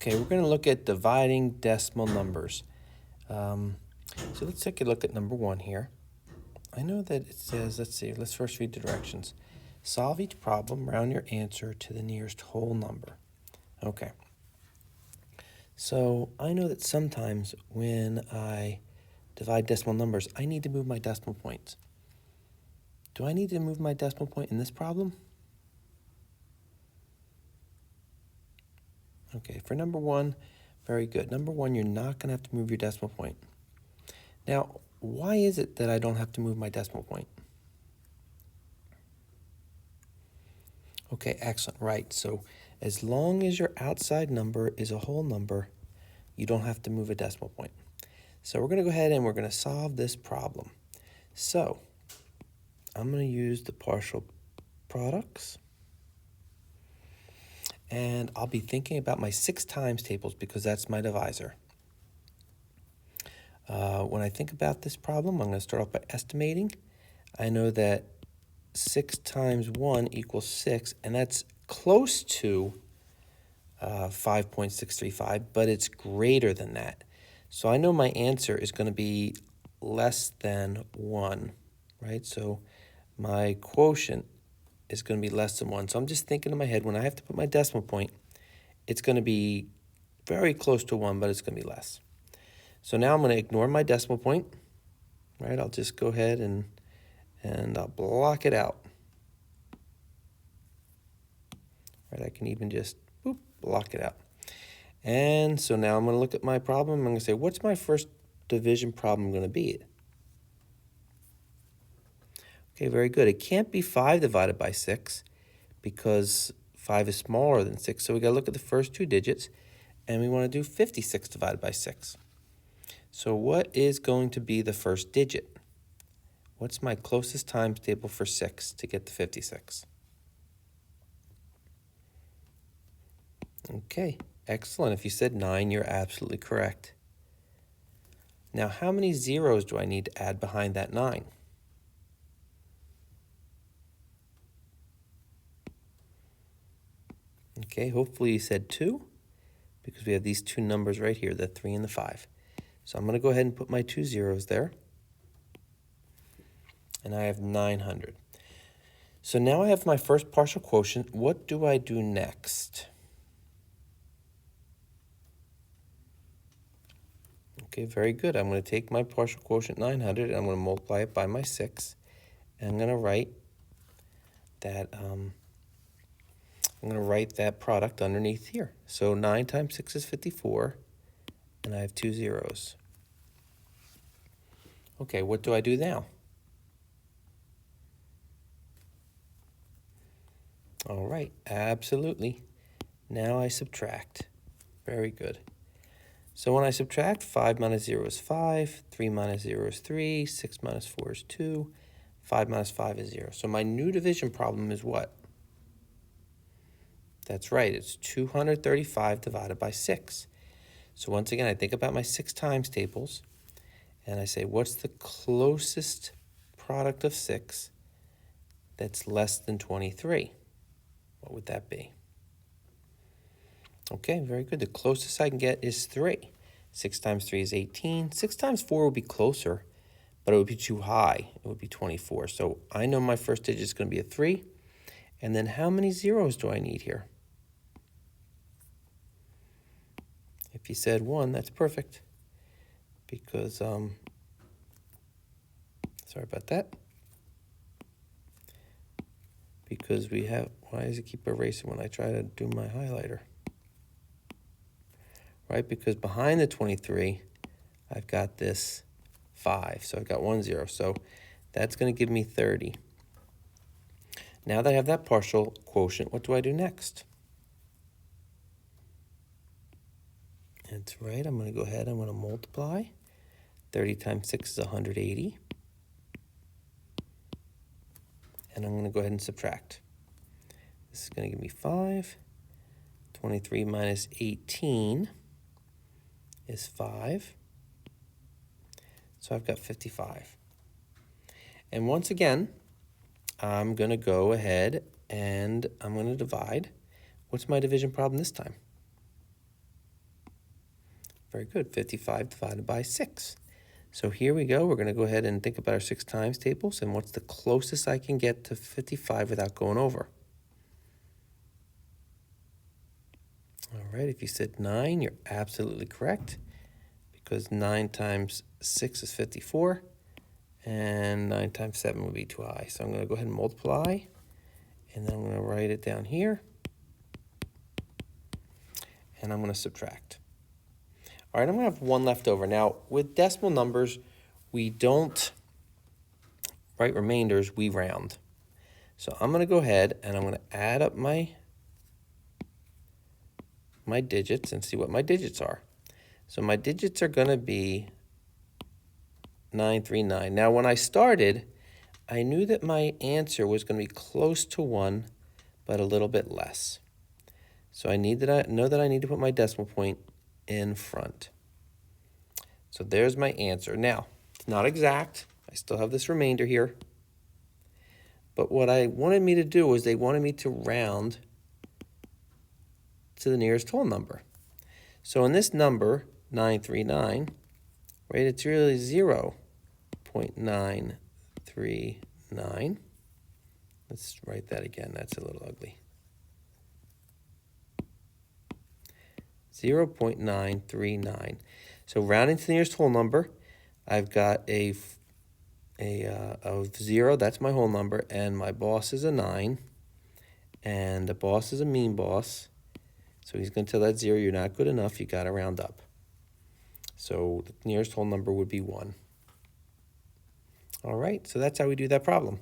Okay, we're going to look at dividing decimal numbers. So let's take a look at number 1 here. I know that it says, let's first read the directions. Solve each problem, round your answer to the nearest whole number. Okay. So I know that sometimes when I divide decimal numbers, I need to move my decimal points. Do I need to move my decimal point in this problem? Okay, for number 1, very good. Number 1, you're not going to have to move your decimal point. Now, why is it that I don't have to move my decimal point? Okay, excellent, right. So as long as your outside number is a whole number, you don't have to move a decimal point. So we're going to go ahead and we're going to solve this problem. So I'm going to use the partial products. And I'll be thinking about my 6 times tables because that's my divisor. When I think about this problem, I'm going to start off by estimating. I know that 6 times 1 equals 6, and that's close to 5.635, but it's greater than that. So I know my answer is going to be less than 1, right? So my quotient is going to be less than 1. So I'm just thinking in my head, when I have to put my decimal point, it's going to be very close to 1, but it's going to be less. So now I'm going to ignore my decimal point, right? I'll just go ahead and I'll block it out. Right, I can even just block it out. And so now I'm going to look at my problem. I'm going to say, what's my first division problem going to be? Okay, very good. It can't be 5 divided by 6 because 5 is smaller than 6. So we got to look at the first 2 digits, and we want to do 56 divided by 6. So what is going to be the first digit? What's my closest times table for 6 to get to 56? Okay, excellent. If you said 9, you're absolutely correct. Now, how many zeros do I need to add behind that 9? Okay, hopefully you said 2, because we have these 2 numbers right here, the 3 and the 5. So I'm going to go ahead and put my 2 zeros there. And I have 900. So now I have my first partial quotient. What do I do next? Okay, very good. I'm going to take my partial quotient 900 and I'm going to multiply it by my 6. And I'm going to write that product underneath here. So 9 times 6 is 54, and I have 2 zeros. Okay, what do I do now? All right, absolutely. Now I subtract. Very good. So when I subtract, 5 minus 0 is 5, 3 minus 0 is 3, 6 minus 4 is 2, 5 minus 5 is 0. So my new division problem is what? That's right, it's 235 divided by 6. So once again, I think about my 6 times tables, and I say, what's the closest product of 6 that's less than 23? What would that be? Okay, very good. The closest I can get is 3. 6 times 3 is 18. 6 times 4 would be closer, but it would be too high. It would be 24. So I know my first digit is going to be a 3. And then how many zeros do I need here? If you said 1, that's perfect. Because, sorry about that. Because we have, why does it keep erasing when I try to do my highlighter? Right, because behind the 23, I've got this 5. So I've got 1 0. So that's going to give me 30. Now that I have that partial quotient, what do I do next? That's right, I'm going to go ahead, I'm going to multiply. 30 times 6 is 180. And I'm going to go ahead and subtract. This is going to give me 5. 23 minus 18 is 5. So I've got 55. And once again, I'm going to go ahead and I'm going to divide. What's my division problem this time? Very good. 55 divided by 6. So here we go. We're going to go ahead and think about our 6 times tables and what's the closest I can get to 55 without going over. All right, if you said 9, you're absolutely correct because 9 times 6 is 54 and 9 times 7 would be too high. So I'm going to go ahead and multiply and then I'm going to write it down here and I'm going to subtract. All right, I'm going to have 1 left over. Now, with decimal numbers, we don't write remainders, we round. So I'm going to go ahead and I'm going to add up my digits and see what my digits are. So my digits are going to be 939. Now, when I started, I knew that my answer was going to be close to 1, but a little bit less. So I know that I need to put my decimal point in front. So there's my answer. Now, it's not exact. I still have this remainder here. But what I wanted me to do was they wanted me to round to the nearest whole number. So in this number, 939, right, it's really 0.939. Let's write that again. That's a little ugly. 0.939. So rounding to the nearest whole number, I've got a 0, that's my whole number, and my boss is a 9, and the boss is a mean boss. So he's going to tell that 0, you're not good enough, you got to round up. So the nearest whole number would be 1. All right, so that's how we do that problem.